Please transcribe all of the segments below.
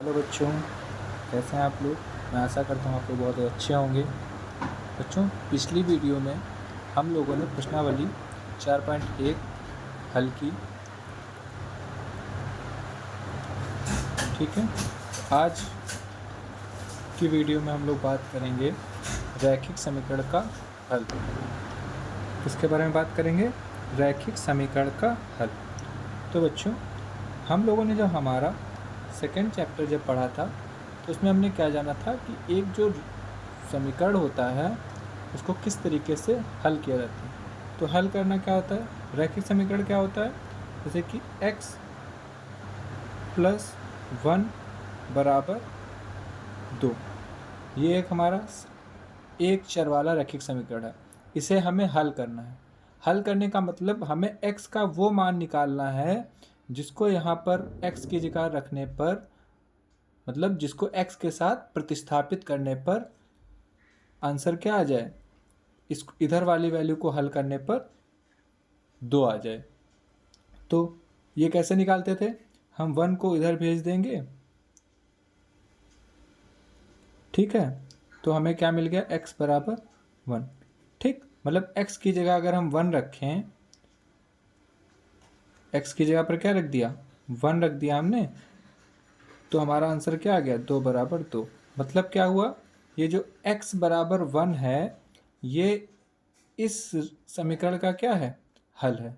Hello बच्चों, कैसे हैं आप लोग। मैं आशा करता हूँ आप लोग बहुत अच्छे होंगे। बच्चों, पिछली वीडियो में हम लोगों ने प्रश्नावली 4.1 हल की, ठीक है। आज की वीडियो में हम लोग बात करेंगे रैखिक समीकरण का हल। किसके बारे में बात करेंगे? रैखिक समीकरण का हल। तो बच्चों, हम लोगों ने जब हमारा सेकेंड चैप्टर जब पढ़ा था तो उसमें हमने क्या जाना था कि एक जो समीकरण होता है उसको किस तरीके से हल किया जाता है। तो हल करना क्या होता है, रैखिक समीकरण क्या होता है, जैसे कि x + 1 बराबर 2, ये एक हमारा एक चर वाला रैखिक समीकरण है। इसे हमें हल करना है। हल करने का मतलब हमें x का वो मान निकालना है जिसको यहाँ पर x की जगह रखने पर, मतलब जिसको x के साथ प्रतिस्थापित करने पर आंसर क्या आ जाए, इस इधर वाली वैल्यू को हल करने पर 2 आ जाए। तो ये कैसे निकालते थे, हम 1 को इधर भेज देंगे, ठीक है। तो हमें क्या मिल गया, x बराबर 1, ठीक। मतलब x की जगह अगर हम 1 रखें, x की जगह पर क्या रख दिया, 1 रख दिया हमने, तो हमारा आंसर क्या आ गया, 2 बराबर 2। मतलब क्या हुआ, ये जो x बराबर 1 है ये इस समीकरण का क्या है, हल है,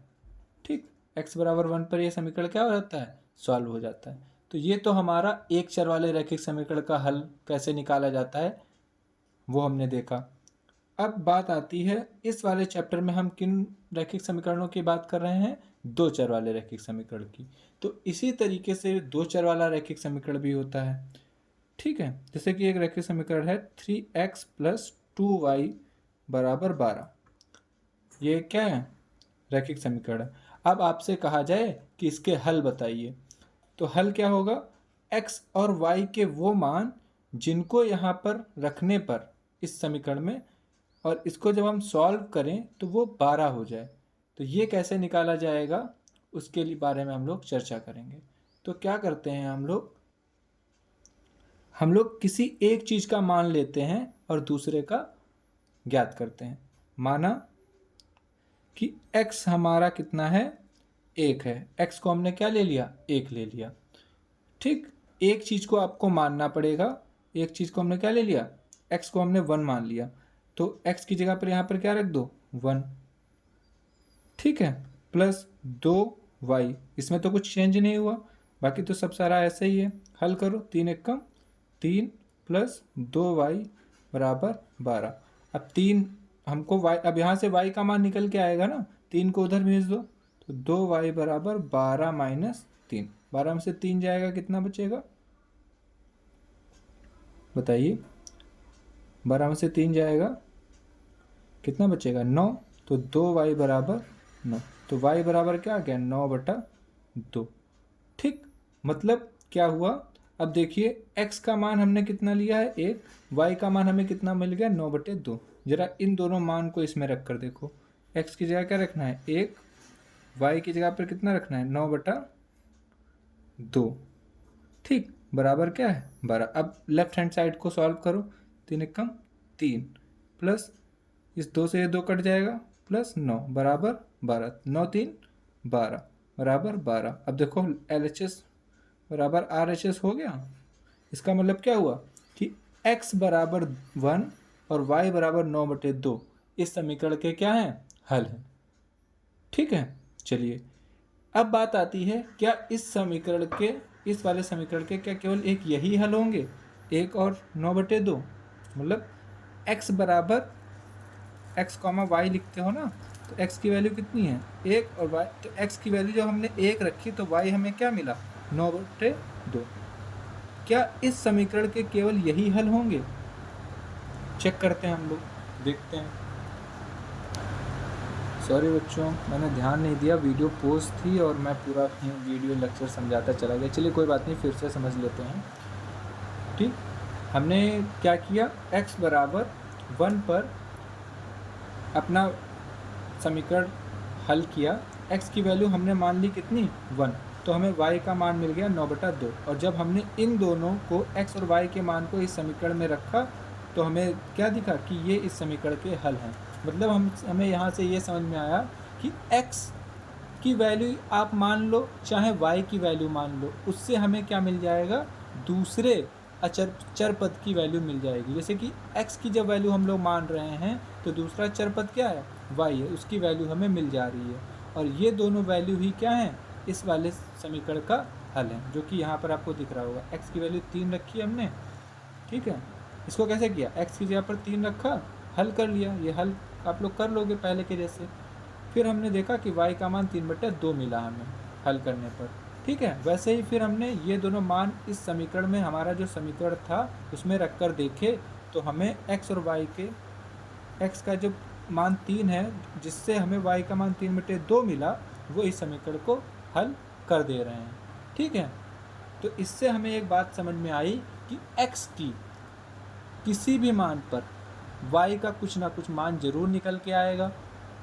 ठीक। x बराबर 1 पर यह समीकरण क्या हो जाता है, सॉल्व हो जाता है। तो ये तो हमारा एक चर वाले रैखिक समीकरण का हल कैसे निकाला जाता है वो हमने देखा। अब बात आती है इस वाले चैप्टर में हम किन रैखिक समीकरणों की बात कर रहे हैं, दो चर वाले रैखिक समीकरण की। तो इसी तरीके से दो चर वाला रैखिक समीकरण भी होता है, ठीक है। जैसे कि एक रैखिक समीकरण है 3x + 2y बराबर 12, ये क्या है, रैखिक समीकरण है। अब आपसे कहा जाए कि इसके हल बताइए, तो हल क्या होगा, x और y के वो मान जिनको यहाँ पर रखने पर इस समीकरण में, और इसको जब हम सॉल्व करें तो वो 12 हो जाए। तो ये कैसे निकाला जाएगा उसके लिए बारे में हम लोग चर्चा करेंगे। तो क्या करते हैं, हम लोग किसी एक चीज़ का मान लेते हैं और दूसरे का ज्ञात करते हैं। माना कि x हमारा कितना है, 1 है, x को हमने क्या ले लिया, 1 ले लिया, ठीक। एक चीज़ को आपको मानना पड़ेगा, एक चीज़ को हमने क्या ले लिया, x को हमने 1 मान लिया, तो x की जगह पर यहाँ पर क्या रख दो, 1, ठीक है, +2y, इसमें तो कुछ चेंज नहीं हुआ, बाकी तो सब सारा ऐसे ही है। हल करो, 3 एकम 3 + 2y बराबर 12। अब 3 हमको y, अब यहाँ से y का मान निकल के आएगा ना, 3 को उधर भेज दो, तो 2y बराबर 12 - 3, 12 में से 3 जाएगा, कितना बचेगा बताइए, 12 में से 3 जाएगा, कितना बचेगा, 9। तो 2y बराबर 9, तो y बराबर क्या आ गया, 9/2, ठीक। मतलब क्या हुआ, अब देखिए x का मान हमने कितना लिया है, 1, y का मान हमें कितना मिल गया, 9/2। जरा इन दोनों मान को इसमें रख कर देखो, x की जगह क्या रखना है, 1, y की जगह पर कितना रखना है, 9/2, ठीक, बराबर क्या है, 12। अब लेफ्ट हैंड साइड को सॉल्व करो, 3 एकम 3 प्लस इस 2 से ये 2 कट जाएगा, +9 बराबर 12, 9 3 12 बराबर 12। अब देखो LHS बराबर RHS हो गया। इसका मतलब क्या हुआ कि x बराबर 1 और y बराबर 9/2 इस समीकरण के क्या हैं, हल हैं, ठीक है। चलिए अब बात आती है, क्या इस समीकरण के, इस वाले समीकरण के क्या केवल एक यही हल होंगे, 1 और 9/2, मतलब x बराबर x, y लिखते हो ना, तो x की वैल्यू कितनी है, 1, और y, तो x की वैल्यू जब हमने 1 रखी तो y हमें क्या मिला, 9/2। क्या इस समीकरण के केवल यही हल होंगे, चेक करते हैं हम लोग, देखते हैं। सॉरी बच्चों, मैंने ध्यान नहीं दिया, वीडियो पोस्ट थी और मैं पूरा वीडियो लेक्चर समझाता चला गया। चलिए कोई बात नहीं, फिर से समझ लेते हैं, ठीक। हमने क्या किया, x बराबर 1 पर अपना समीकरण हल किया, x की वैल्यू हमने मान ली कितनी, 1, तो हमें y का मान मिल गया 9/2। और जब हमने इन दोनों को x और y के मान को इस समीकरण में रखा तो हमें क्या दिखा कि ये इस समीकरण के हल हैं। मतलब हमें यहाँ से ये समझ में आया कि x की वैल्यू आप मान लो चाहे y की वैल्यू मान लो, उससे हमें क्या मिल जाएगा, दूसरे चर पद की वैल्यू मिल जाएगी। जैसे कि x की जब वैल्यू हम लोग मान रहे हैं तो दूसरा चर पद क्या है, y है, उसकी वैल्यू हमें मिल जा रही है। और ये दोनों वैल्यू ही क्या है, इस वाले समीकरण का हल है, जो कि यहाँ पर आपको दिख रहा होगा। x की वैल्यू 3 रखी हमने, ठीक है। इसको कैसे किया, x की जगह पर 3 रखा, हल कर लिया। ये हल आप लोग कर लोगे पहले के जैसे। फिर हमने देखा कि y का मान 3/2 मिला हमें हल करने पर, ठीक है। वैसे ही फिर हमने ये दोनों मान इस समीकरण में, हमारा जो समीकरण था उसमें रख कर देखे तो हमें x और y के, x का जो मान 3 है जिससे हमें y का मान 3/2 मिला, वो इस समीकरण को हल कर दे रहे हैं, ठीक है। तो इससे हमें एक बात समझ में आई कि x की किसी भी मान पर y का कुछ ना कुछ मान जरूर निकल के आएगा,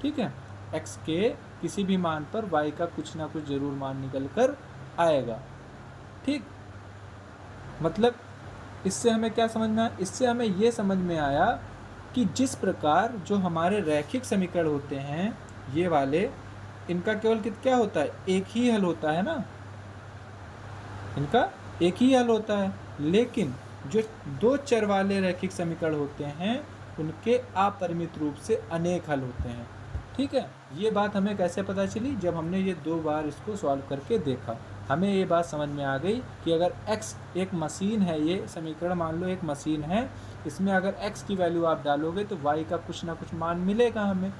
ठीक है। x के किसी भी मान पर y का कुछ ना कुछ जरूर मान निकल कर आएगा, ठीक। मतलब इससे हमें क्या समझ में आया, इससे हमें ये समझ में आया कि जिस प्रकार जो हमारे रैखिक समीकरण होते हैं ये वाले, इनका केवल क्या होता है, एक ही हल होता है ना, इनका एक ही हल होता है। लेकिन जो दो चर वाले रैखिक समीकरण होते हैं उनके अपरिमित रूप से अनेक हल होते हैं, ठीक है। ये बात हमें कैसे पता चली, जब हमने ये 2 बार इसको सॉल्व करके देखा, हमें ये बात समझ में आ गई कि अगर x एक मशीन है, ये समीकरण मान लो एक मशीन है, इसमें अगर x की वैल्यू आप डालोगे तो y का कुछ ना कुछ मान मिलेगा हमें,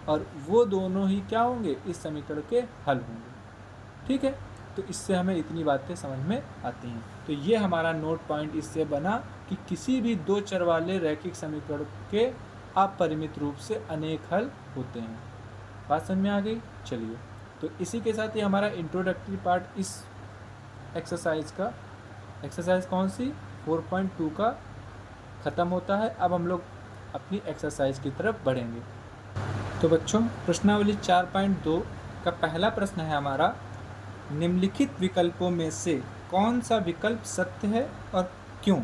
और वो दोनों ही क्या होंगे, इस समीकरण के हल होंगे, ठीक है। तो इससे हमें इतनी बातें समझ में आती हैं। तो ये हमारा नोट पॉइंट इससे बना कि किसी भी दो चर वाले रैखिक समीकरण के अपरिमित रूप से अनेक हल होते हैं। बात समझ में आ गई। चलिए, तो इसी के साथ ये हमारा इंट्रोडक्टरी पार्ट इस एक्सरसाइज का, एक्सरसाइज कौन सी 4.2 का ख़त्म होता है। अब हम लोग अपनी एक्सरसाइज की तरफ बढ़ेंगे। तो बच्चों, प्रश्नावली 4.2 का पहला प्रश्न है हमारा, निम्नलिखित विकल्पों में से कौन सा विकल्प सत्य है और क्यों।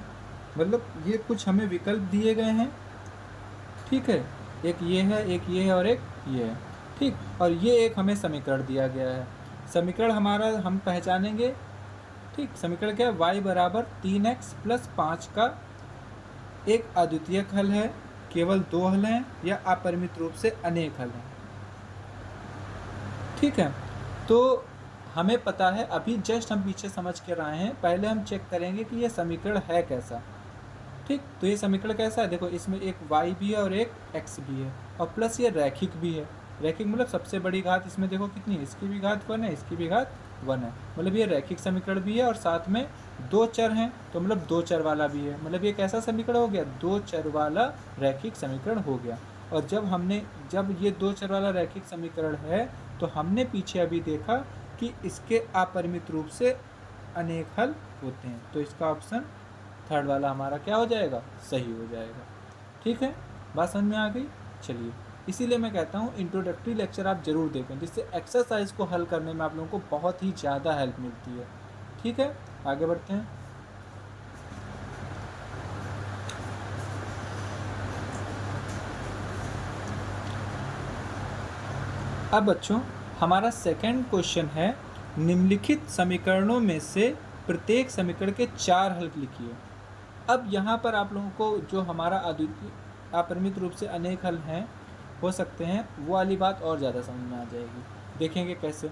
मतलब ये कुछ हमें विकल्प दिए गए हैं, ठीक है, एक ये है, एक ये है और एक ये है, ठीक। और ये एक हमें समीकरण दिया गया है। समीकरण हमारा हम पहचानेंगे, ठीक। समीकरण क्या है, y बराबर 3x + 5 का एक अद्वितीयक हल है, केवल 2 हल हैं, या अपरिमित रूप से अनेक हल हैं, ठीक है। तो हमें पता है, अभी जस्ट हम पीछे समझ के आए हैं, पहले हम चेक करेंगे कि ये समीकरण है कैसा, ठीक। तो ये समीकरण कैसा है, देखो इसमें एक y भी है और एक x भी है, और प्लस ये रैखिक भी है। रैखिक मतलब सबसे बड़ी घात इसमें देखो कितनी है, इसकी भी घात 1 है, इसकी भी घात 1 है, मतलब ये रैखिक समीकरण भी है, और साथ में 2 चर हैं, तो मतलब 2 चर वाला भी है। मतलब ये कैसा समीकरण हो गया, 2 चर वाला रैखिक समीकरण हो गया। और जब ये 2 चर वाला रैखिक समीकरण है तो हमने पीछे अभी देखा कि इसके अपरिमित रूप से अनेक हल होते हैं, तो इसका ऑप्शन थर्ड वाला हमारा क्या हो जाएगा, सही हो जाएगा, ठीक है। बात समझ में आ गई। चलिए, इसीलिए मैं कहता हूँ इंट्रोडक्टरी लेक्चर आप जरूर देखें, जिससे एक्सरसाइज को हल करने में आप लोगों को बहुत ही ज़्यादा हेल्प मिलती है, ठीक है। आगे बढ़ते हैं। अब बच्चों, हमारा सेकंड क्वेश्चन है, निम्नलिखित समीकरणों में से प्रत्येक समीकरण के 4 हल लिखिए। अब यहाँ पर आप लोगों को जो हमारा अद्वितीय अपरिमित रूप से अनेक हल हैं हो सकते हैं, वो वाली बात और ज़्यादा समझ में आ जाएगी। देखेंगे कैसे।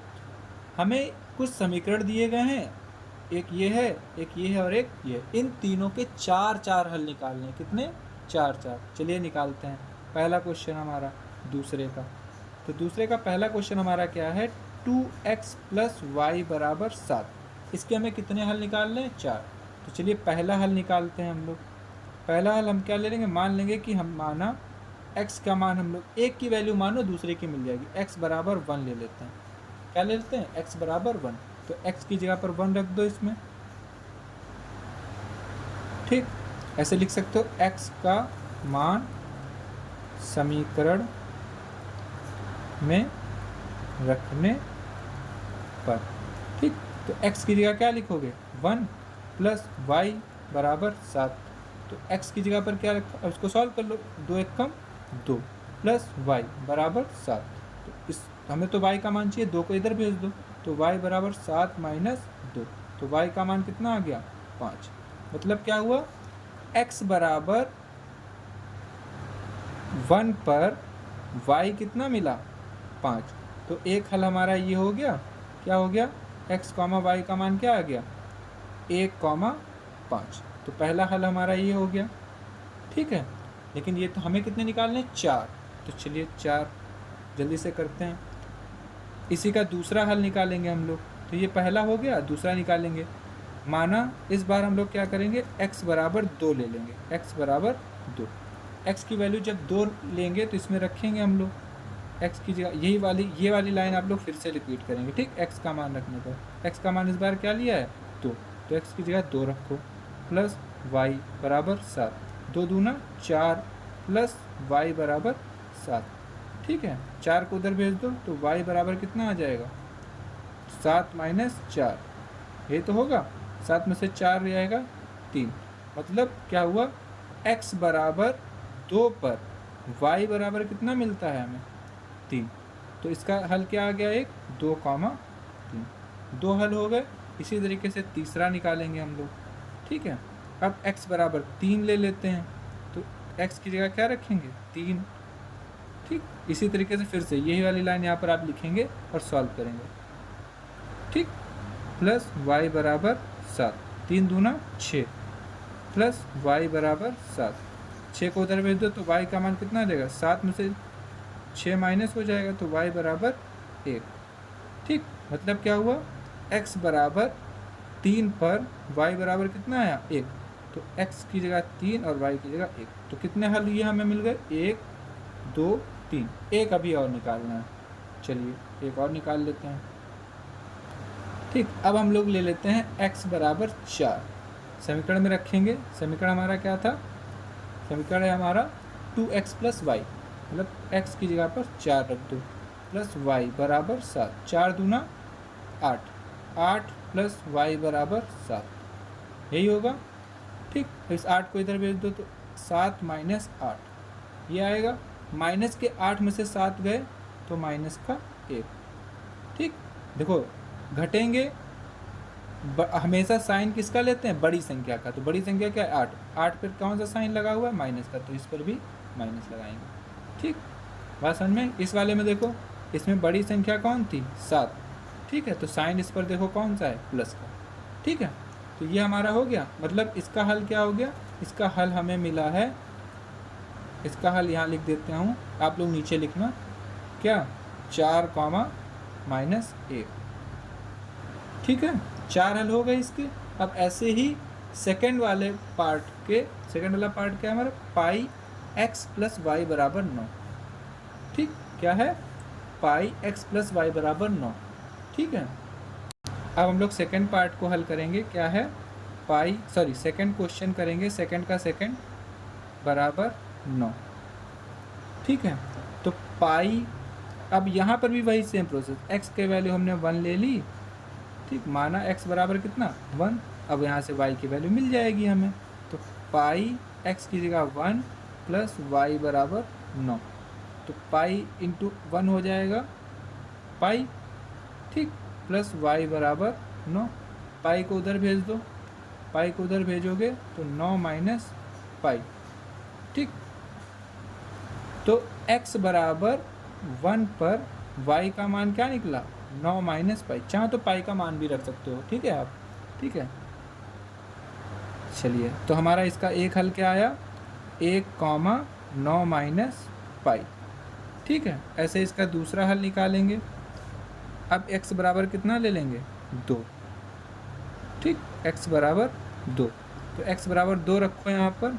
हमें कुछ समीकरण दिए गए हैं, एक ये है, एक ये है और एक ये। इन तीनों के 4 हल निकालने हैं। कितने, 4। चलिए निकालते हैं। पहला क्वेश्चन हमारा दूसरे का, तो दूसरे का पहला क्वेश्चन हमारा क्या है, 2x + y = 7। इसके हमें कितने हल निकालने हैं, 4। तो चलिए पहला हल निकालते हैं हम लोग। पहला हल हम क्या ले लेंगे, मान लेंगे कि हम माना x का मान हम लोग एक की वैल्यू मानो दूसरे की मिल जाएगी, x = 1 ले लेते हैं। क्या ले लेते हैं, x = 1। तो x की जगह पर 1 रख दो इसमें, ठीक। ऐसे लिख सकते हो, x का मान समीकरण में रखने पर, ठीक। तो x की जगह क्या लिखोगे 1 प्लस y बराबर 7। तो x की जगह पर क्या रखा, अब इसको सॉल्व कर लो, 2 एक कम 2 प्लस y बराबर 7। तो इस हमें तो y का मान चाहिए, 2 को इधर भेज दो, तो y बराबर 7 माइनस 2। तो y का मान कितना आ गया 5। मतलब क्या हुआ, x बराबर 1 पर y कितना मिला 5। तो एक हल हमारा ये हो गया, क्या हो गया, x, y का मान क्या आ गया 1,5। तो पहला हल हमारा ये हो गया, ठीक है। लेकिन ये तो हमें कितने निकालने 4। तो चलिए 4 जल्दी से करते हैं। इसी का दूसरा हल निकालेंगे हम लोग। तो ये पहला हो गया, दूसरा निकालेंगे। माना इस बार हम लोग क्या करेंगे, x बराबर 2 ले लेंगे, x बराबर 2। x की वैल्यू जब 2 लेंगे तो इसमें रखेंगे हम लोग, x की जगह ये वाली लाइन आप लोग फिर से रिपीट करेंगे, ठीक। x का मान रखने पर, x का मान इस बार क्या लिया है 2, तो x की जगह 2 रखो, प्लस y बराबर 7, 2 दूना 4 प्लस y बराबर 7, ठीक है। 4 को उधर भेज दो तो y बराबर कितना आ जाएगा 7 माइनस 4, ये तो होगा 7 में से 4 जाएगा 3। मतलब क्या हुआ, x बराबर 2 पर y बराबर कितना मिलता है हमें 3। तो इसका हल क्या आ गया, 1 2,3। 2 हल हो गए। इसी तरीके से तीसरा निकालेंगे हम लोग, ठीक है। अब x बराबर 3 ले लेते हैं, तो x की जगह क्या रखेंगे 3, ठीक। इसी तरीके से फिर से यही वाली लाइन यहाँ पर आप लिखेंगे और सॉल्व करेंगे, ठीक। प्लस y बराबर 7, 3 दूना 6 प्लस y बराबर 7, 6 को उधर भेज दो तो y का मान कितना आ जाएगा, 7 में से 6 माइनस हो जाएगा तो y बराबर 1, ठीक। मतलब क्या हुआ, x बराबर 3 पर y बराबर कितना आया 1। तो x की जगह 3 और y की जगह 1। तो कितने हल ये हमें मिल गए, 1 2 3। एक अभी और निकालना है, चलिए एक और निकाल लेते हैं, ठीक। अब हम लोग ले लेते हैं x बराबर 4, समीकरण में रखेंगे। समीकरण हमारा क्या था, समीकरण है हमारा 2x प्लस वाई, मतलब x की जगह पर 4 रख दो, प्लस y बराबर 7, 4 दूना 8, 8 प्लस y बराबर 7, यही होगा, ठीक। इस 8 को इधर भेज दो तो 7 माइनस 8 ये आएगा, माइनस के 8 में से 7 गए तो माइनस का 1, ठीक। देखो घटेंगे, हमेशा साइन किसका लेते हैं, बड़ी संख्या का। तो बड़ी संख्या क्या है 8, 8 पर कौन सा साइन लगा हुआ है माइनस का, तो इस पर भी माइनस लगाएंगे, ठीक। बात समझ में। इस वाले में देखो, इसमें बड़ी संख्या कौन थी 7, ठीक है। तो साइन इस पर देखो कौन सा है प्लस का, ठीक है। तो ये हमारा हो गया। मतलब इसका हल क्या हो गया, इसका हल हमें मिला है, इसका हल यहाँ लिख देते हूँ, आप लोग नीचे लिखना क्या, 4 माइनस 1, ठीक है। 4 हल हो गए इसके। अब ऐसे ही सेकंड वाले पार्ट के, सेकंड वाला पार्ट क्या है हमारा, पाई x प्लस वाई बराबर 9, ठीक। क्या है, पाई x प्लस वाई बराबर 9, ठीक है। अब हम लोग सेकंड पार्ट को हल करेंगे, क्या है सेकंड क्वेश्चन करेंगे, सेकंड का सेकंड बराबर 9, ठीक है। तो पाई, अब यहाँ पर भी वही सेम प्रोसेस, x के वैल्यू हमने 1 ले ली, ठीक। माना x बराबर कितना 1, अब यहाँ से y की वैल्यू मिल जाएगी हमें। तो पाई x की जगह 1 प्लस y बराबर 9, तो पाई इंटू 1 हो जाएगा पाई, ठीक, प्लस y बराबर 9। पाई को उधर भेज दो, पाई को उधर भेजोगे तो 9 माइनस पाई, ठीक। तो x बराबर 1 पर y का मान क्या निकला 9 माइनस पाई, चाहो तो पाई का मान भी रख सकते हो, ठीक है आप, ठीक है। चलिए, तो हमारा इसका एक हल क्या आया, 1,9 माइनस पाई, ठीक है। ऐसे इसका दूसरा हल निकालेंगे। अब x बराबर कितना ले लेंगे 2, ठीक, x बराबर 2। तो x बराबर 2 रखो यहाँ पर,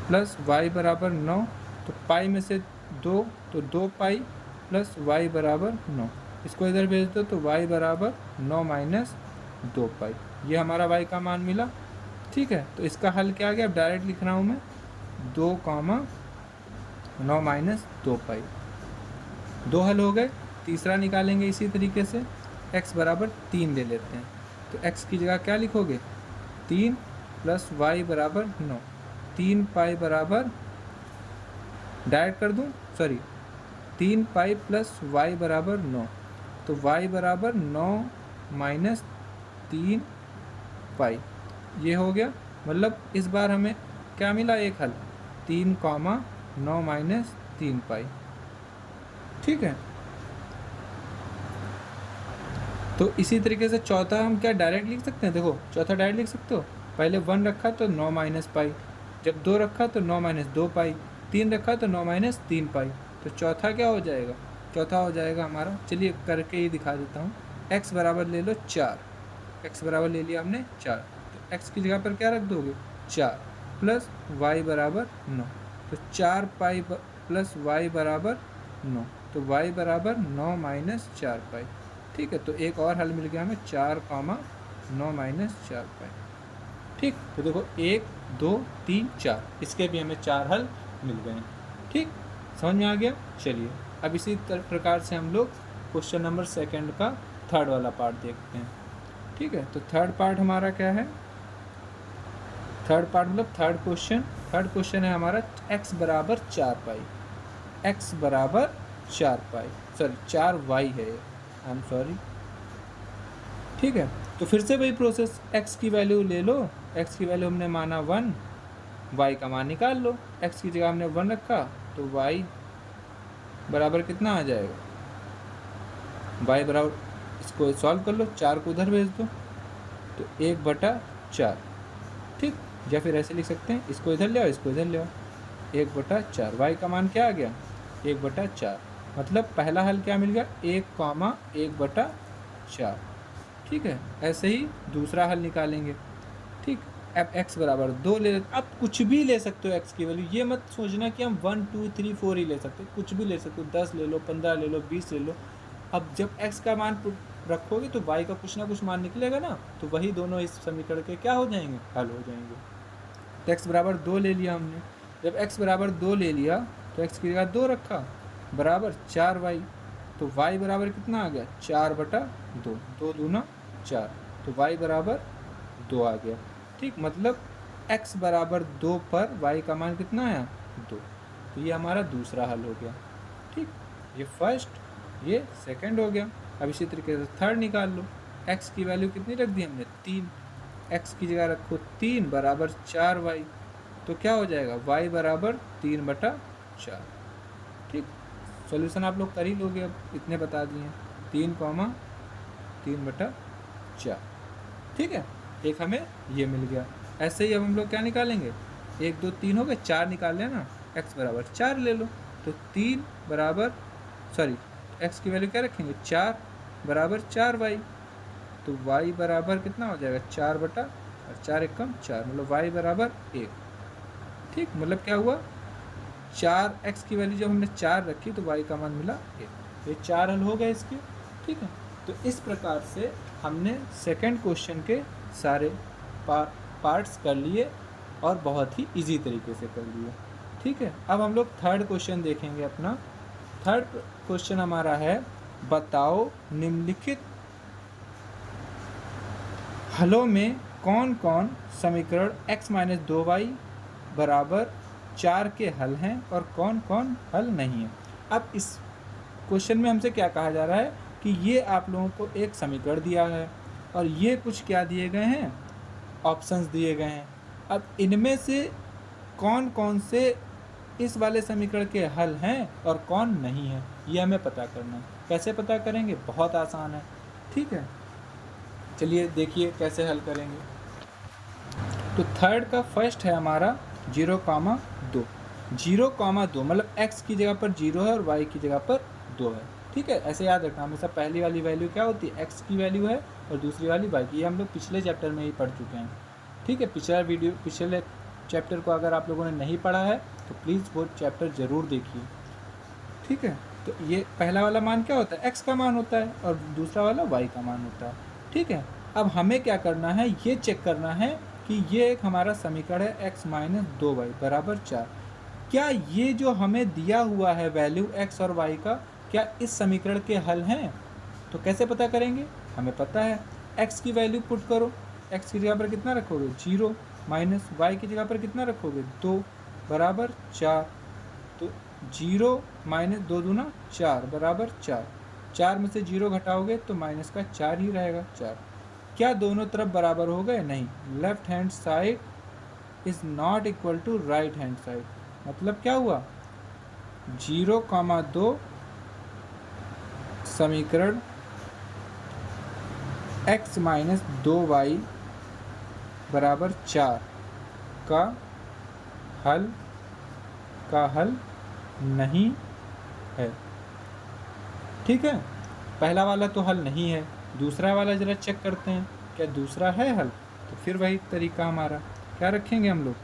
प्लस y बराबर 9, तो पाई में से 2 तो 2 पाई प्लस y बराबर 9, इसको इधर भेज दो तो y बराबर 9 माइनस 2 पाई, ये हमारा y का मान मिला, ठीक है। तो इसका हल क्या आ गया, अब डायरेक्ट लिख रहा हूँ मैं, 2,9 माइनस 2 पाई। 2 हल हो गए। तीसरा निकालेंगे इसी तरीके से, x बराबर 3 ले लेते हैं। तो x की जगह क्या लिखोगे, 3 प्लस y बराबर 9। 3 पाई बराबर, डायरेक्ट कर दूँ, सॉरी, 3 पाई प्लस y बराबर 9। तो y बराबर 9 माइनस 3 पाई, ये हो गया। मतलब इस बार हमें क्या मिला, एक हल, 3, 9 माइनस 3 पाई। ठीक है, तो इसी तरीके से चौथा हम क्या डायरेक्ट लिख सकते हैं, देखो चौथा डायरेक्ट लिख सकते हो। पहले 1 रखा तो 9 माइनस पाई, जब 2 रखा तो 9 माइनस 2 पाई, 3 रखा तो 9 माइनस 3 पाई। तो चौथा क्या हो जाएगा, चौथा हो जाएगा हमारा, चलिए करके ही दिखा देता हूँ। x बराबर ले लो 4, x बराबर ले लिया हमने 4, तो x की जगह पर क्या रख दोगे, 4 प्लस y बराबर 9। तो 4 पाई प्लस y बराबर 9, तो y बराबर 9 माइनस 4 पाई। ठीक है, तो एक और हल मिल गया हमें, 4, 9 माइनस 4 पाई। ठीक, तो देखो 1, 2, 3, 4, इसके भी हमें 4 हल मिल गए। ठीक, समझ में आ गया। चलिए अब इसी प्रकार से हम लोग क्वेश्चन नंबर 2 का थर्ड वाला पार्ट देखते हैं। ठीक है, तो थर्ड पार्ट हमारा क्या है, थर्ड पार्ट मतलब थर्ड क्वेश्चन है हमारा x बराबर 4 पाई, x बराबर 4 पाई, सॉरी 4y है, आई एम सॉरी। ठीक है, तो फिर से वही प्रोसेस, x की वैल्यू ले लो, x की वैल्यू हमने माना 1, y का मान निकाल लो। x की जगह हमने 1 रखा तो y बराबर कितना आ जाएगा, y बराबर, इसको सॉल्व कर लो, 4 को उधर भेज दो, तो 1/4। ठीक, या फिर ऐसे लिख सकते हैं, इसको इधर ले आओ, इसको इधर ले आओ, 1/4। y का मान क्या आ गया, 1/4। मतलब पहला हल क्या मिल गया, 1,1/4। ठीक है, ऐसे ही दूसरा हल निकालेंगे। ठीक, अब x बराबर 2 ले, अब कुछ भी ले सकते हो x की वैल्यू, ये मत सोचना कि हम 1, 2, 3, 4 ही ले सकते हो, कुछ भी ले सकते हो, 10 ले लो, 15 ले लो, 20 ले लो। अब जब x का मान रखोगे तो y का कुछ ना कुछ मान निकलेगा ना, तो वही दोनों इस समीकरण के क्या हो जाएंगे, हल हो जाएंगे। तो x बराबर 2 ले लिया हमने, जब x बराबर 2 ले लिया तो x की जगह 2 रखा, बराबर 4y, तो y बराबर कितना आ गया, 4/2, 2 दूना 4, तो y बराबर 2 आ गया। ठीक, मतलब x बराबर 2 पर y का मान कितना आया, 2। तो ये हमारा दूसरा हल हो गया। ठीक, ये फर्स्ट, ये सेकंड हो गया। अब इसी तरीके से थर्ड निकाल लो, x की वैल्यू कितनी रख दी हमने, 3, x की जगह रखो 3 बराबर 4y, तो क्या हो जाएगा, y बराबर 3/4। ठीक, सॉल्यूशन आप लोग कर ही लोगे, अब इतने बता दिए, 3,3/4। ठीक है, एक हमें ये मिल गया। ऐसे ही अब हम लोग क्या निकालेंगे, 1, 2, 3 हो गए, 4 निकाल लेना, x बराबर 4 ले लो, तो 3 बराबर, सॉरी x की वैल्यू क्या रखेंगे, 4 बराबर 4y, तो y बराबर कितना हो जाएगा, 4/4, 1 मतलब y बराबर 1। ठीक, मतलब क्या हुआ, 4x की वैल्यू जब हमने 4 रखी तो y का मान मिला 1। ये 4 हल हो गए इसके। ठीक है, तो इस प्रकार से हमने सेकंड क्वेश्चन के सारे पार्ट्स कर लिए और बहुत ही इजी तरीके से कर लिए। ठीक है, अब हम लोग थर्ड क्वेश्चन देखेंगे अपना। थर्ड क्वेश्चन हमारा है, बताओ निम्नलिखित हलों में कौन कौन समीकरण x - 2y बराबर 4 के हल हैं और कौन कौन हल नहीं है। अब इस क्वेश्चन में हमसे क्या कहा जा रहा है कि ये आप लोगों को एक समीकरण दिया है और ये कुछ क्या दिए गए हैं, ऑप्शंस दिए गए हैं। अब इनमें से कौन कौन से इस वाले समीकरण के हल हैं और कौन नहीं है, ये हमें पता करना है। कैसे पता करेंगे, बहुत आसान है। ठीक है, चलिए देखिए कैसे हल करेंगे। तो थर्ड का फर्स्ट है हमारा 0,2, 0,2 मतलब x की जगह पर 0 है और y की जगह पर 2 है। ठीक है, ऐसे याद रखना, हमेशा पहली वाली वैल्यू क्या होती है, x की वैल्यू है और दूसरी वाली y की। ये हम लोग पिछले चैप्टर में ही पढ़ चुके हैं। ठीक है, पिछले चैप्टर को अगर आप लोगों ने नहीं पढ़ा है तो प्लीज़ वो चैप्टर ज़रूर देखिए। ठीक है, तो ये पहला वाला मान क्या होता है, x का मान होता है और दूसरा वाला y का मान होता है। ठीक है, अब हमें क्या करना है, ये चेक करना है कि ये एक हमारा समीकरण है x - 2y बराबर 4। क्या ये जो हमें दिया हुआ है वैल्यू x और y का, क्या इस समीकरण के हल हैं? तो कैसे पता करेंगे, हमें पता है। x की वैल्यू पुट करो, x की जगह पर कितना रखोगे 0, माइनस y की जगह पर कितना रखोगे 2 बराबर 4। तो 0 माइनस 2 दूना 4 बराबर 4। 4 में से 0 घटाओगे तो माइनस का 4 ही रहेगा 4। क्या दोनों तरफ बराबर हो गए? नहीं। Left hand side is not equal to right hand side. मतलब क्या हुआ? 0,2 समीकरण x माइनस 2y बराबर 4 का हल नहीं है। ठीक है, पहला वाला तो हल नहीं है, दूसरा वाला जरा चेक करते हैं क्या दूसरा है हल। तो फिर वही तरीका हमारा क्या रखेंगे हम लोग,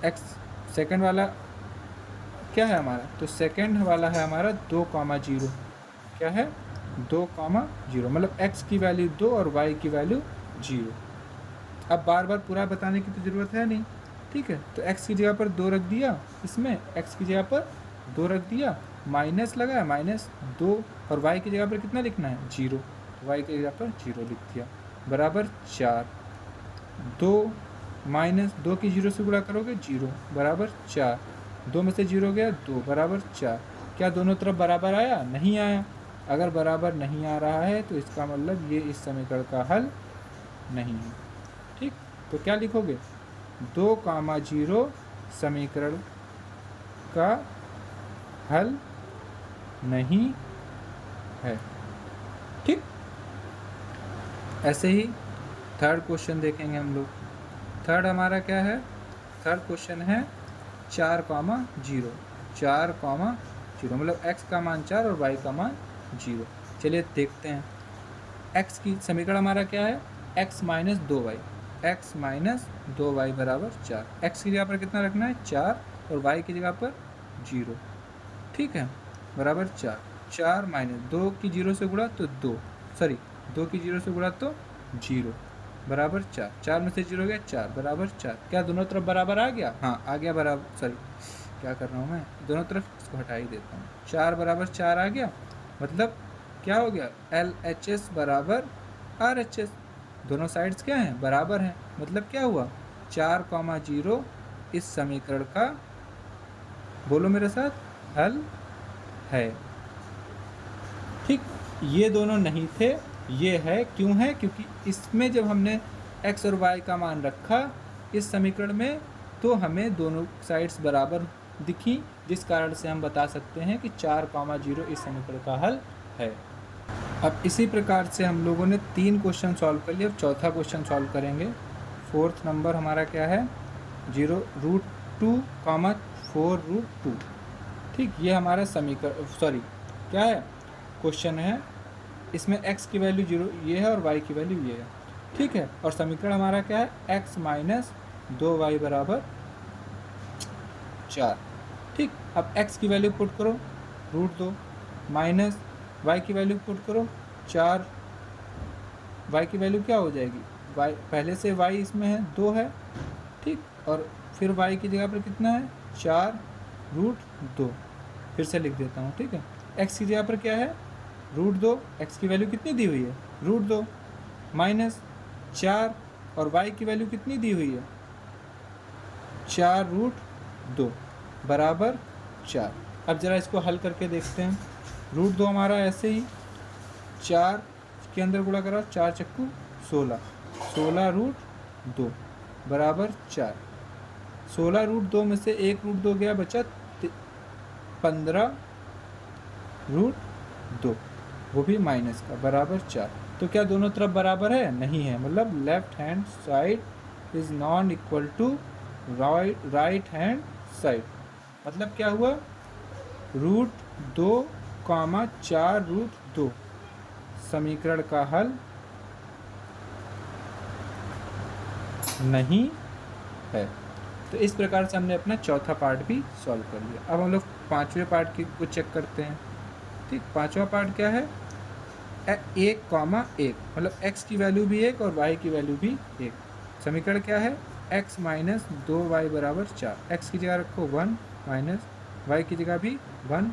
x सेकंड वाला क्या है हमारा, तो सेकंड वाला है हमारा 2,0। क्या है 2,0, मतलब x की वैल्यू 2 और y की वैल्यू 0। अब बार बार पूरा बताने की तो ज़रूरत है नहीं। ठीक है, तो x की जगह पर 2 रख दिया, इसमें x की जगह पर 2 रख दिया, माइनस लगाया -2, और y की जगह पर कितना लिखना है 0, तो y की जगह पर 0 लिख दिया बराबर 4। 2 माइनस 2 की 0 से गुणा करोगे 0 बराबर 4। 2 में से 0 गया 2 बराबर 4। क्या दोनों तरफ बराबर आया? नहीं आया। अगर बराबर नहीं आ रहा है तो इसका मतलब ये इस समीकरण का हल नहीं है। ठीक, तो क्या लिखोगे 2,0 समीकरण का हल नहीं है। ठीक, ऐसे ही थर्ड क्वेश्चन देखेंगे हम लोग। थर्ड हमारा क्या है? थर्ड क्वेश्चन है 4,0, 4,0 मतलब x का मान 4 और y का मान 0। चलिए देखते हैं। x की समीकरण हमारा क्या है, x minus 2y, x minus 2y बराबर 4। x की जगह पर कितना रखना है 4 और y की जगह पर 0। ठीक है, बराबर 4। 4 माइनस 2 की 0 से गुणा तो 2 की 0 से गुणा तो 0 बराबर 4। 4 में से 0 गया 4 बराबर 4। क्या दोनों तरफ बराबर आ गया? हाँ आ गया बराबर, क्या कर रहा हूँ मैं, दोनों तरफ इसको हटा ही देता हूँ। 4 बराबर 4 आ गया, मतलब क्या हो गया LHS बराबर RHS। दोनों साइड्स क्या हैं? बराबर हैं। मतलब क्या हुआ 4,0 इस समीकरण का, बोलो मेरे साथ, हल है। ठीक, ये दोनों नहीं थे, ये है। क्यों है? क्योंकि इसमें जब हमने x और y का मान रखा इस समीकरण में तो हमें दोनों साइड्स बराबर दिखी, जिस कारण से हम बता सकते हैं कि 4,0 इस समीकरण का हल है। अब इसी प्रकार से हम लोगों ने 3 क्वेश्चन सॉल्व कर लिए। अब चौथा क्वेश्चन सॉल्व करेंगे। फोर्थ नंबर हमारा क्या है 0√2, 4√2। ठीक, ये हमारा समीकरण क्या है क्वेश्चन है। इसमें x की वैल्यू 0 ये है और y की वैल्यू ये है। ठीक है, और समीकरण हमारा क्या है x माइनस 2y बराबर 4। ठीक, अब x की वैल्यू पुट करो √2, माइनस y की वैल्यू पुट करो 4। y की वैल्यू क्या हो जाएगी, y पहले से y इसमें है 2 है। ठीक, और फिर y की जगह पर कितना है 4√2, फिर से लिख देता हूँ। ठीक है, x की जगह पर क्या है √2, x की वैल्यू कितनी दी हुई है √2, माइनस 4 और y की वैल्यू कितनी दी हुई है 4√2 बराबर 4। अब ज़रा इसको हल करके देखते हैं। √2 हमारा ऐसे ही 4 के अंदर गुणा करा, 4 चक्कू 16, 16√2 बराबर 4। 16√2 में से 1√2 गया, बचा 15√2, वो भी माइनस का, बराबर 4। तो क्या दोनों तरफ बराबर है? नहीं है। मतलब left hand side is non equal to right hand side. मतलब क्या हुआ √2, 4√2 समीकरण का हल नहीं है। तो इस प्रकार से हमने अपना चौथा पार्ट भी सॉल्व कर लिया। अब हम लोग पांचवें पार्ट को चेक करते हैं। ठीक, पांचवा पार्ट क्या है 1,1 मतलब x की वैल्यू भी 1 और y की वैल्यू भी 1। समीकरण क्या है x माइनस 2y बराबर 4। x की जगह रखो 1 माइनस y की जगह भी 1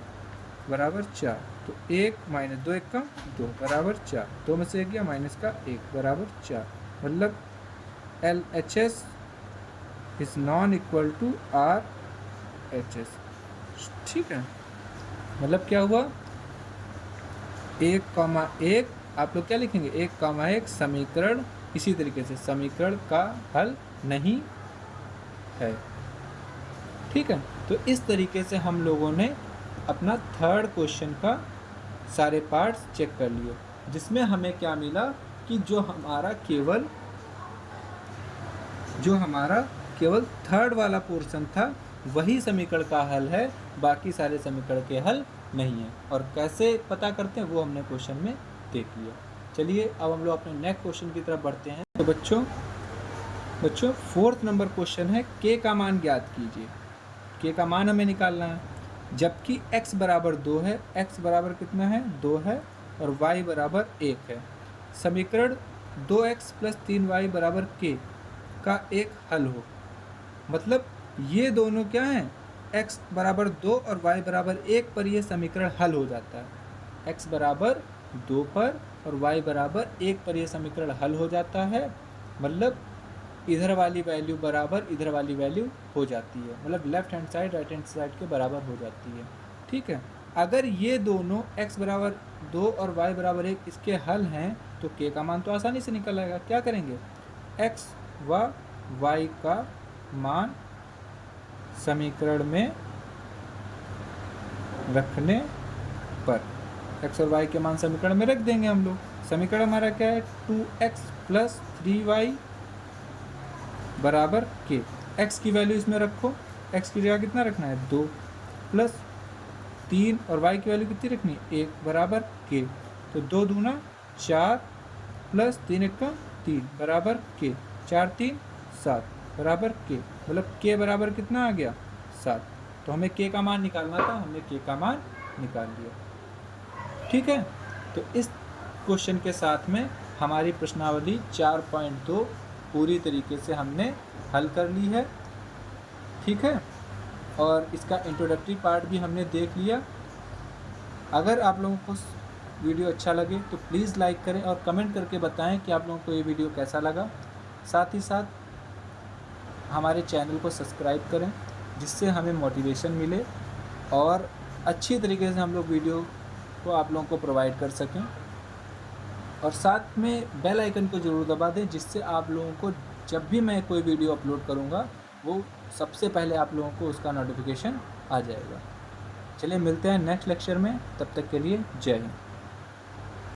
बराबर 4। तो 1 माइनस 2 1 का 2 बराबर 4। 2 में से 1 गया माइनस का 1 बराबर 4। मतलब LHS is non equal to RHS। ठीक है, मतलब क्या हुआ, 1,1 आप लोग क्या लिखेंगे, 1,1 समीकरण इसी तरीके से समीकरण का हल नहीं है। ठीक है, तो इस तरीके से हम लोगों ने अपना थर्ड क्वेश्चन का सारे पार्ट्स चेक कर लिए, जिसमें हमें क्या मिला कि जो हमारा केवल थर्ड वाला पोर्शन था वही समीकरण का हल है, बाकी सारे समीकरण के हल नहीं है। और कैसे पता करते हैं वो हमने क्वेश्चन में देख लिया। चलिए अब हम लोग अपने नेक्स्ट क्वेश्चन की तरफ बढ़ते हैं। तो बच्चों फोर्थ नंबर क्वेश्चन है, k का मान ज्ञात कीजिए। k का मान हमें निकालना है, जबकि x बराबर 2 है। x बराबर कितना है, 2 है, और y बराबर 1 है। समीकरण 2x + 3y बराबर k का एक हल हो। मतलब ये दोनों क्या हैं, x बराबर 2 और y बराबर 1 पर ये समीकरण हल हो जाता है। x बराबर 2 पर और y बराबर 1 पर ये समीकरण हल हो जाता है। मतलब इधर वाली वैल्यू बराबर इधर वाली वैल्यू हो जाती है, मतलब left hand side right hand side के बराबर हो जाती है। ठीक है, अगर ये दोनों x बराबर 2 और y बराबर 1 इसके हल हैं तो k का मान तो आसानी से निकल आएगा। क्या करेंगे, x व y का मान समीकरण में रखने पर, x और y के मान समीकरण में रख देंगे हम लोग। समीकरण हमारा क्या है, 2x + 3y बराबर k। x की वैल्यू इसमें रखो, x की जगह कितना रखना है, 2 + 3 और y की वैल्यू कितनी रखनी है, 1 बराबर k। तो 2 दूना 4 + 3 1 का 3 बराबर k। 4 3 7 बराबर k। मतलब k बराबर कितना आ गया, 7। तो हमें k का मान निकालना था, हमने k का मान निकाल लिया। ठीक है, तो इस क्वेश्चन के साथ में हमारी प्रश्नावली 4.2 पूरी तरीके से हमने हल कर ली है। ठीक है, और इसका इंट्रोडक्टरी पार्ट भी हमने देख लिया। अगर आप लोगों को वीडियो अच्छा लगे तो प्लीज़ लाइक करें और कमेंट करके बताएं कि आप लोगों को ये वीडियो कैसा लगा। साथ ही साथ हमारे चैनल को सब्सक्राइब करें, जिससे हमें मोटिवेशन मिले और अच्छी तरीके से हम लोग वीडियो को आप लोगों को प्रोवाइड कर सकें। और साथ में बेल आइकन को ज़रूर दबा दें, जिससे आप लोगों को जब भी मैं कोई वीडियो अपलोड करूँगा वो सबसे पहले आप लोगों को उसका नोटिफिकेशन आ जाएगा। चलिए मिलते हैं नेक्स्ट लेक्चर में, तब तक के लिए जय हिंद।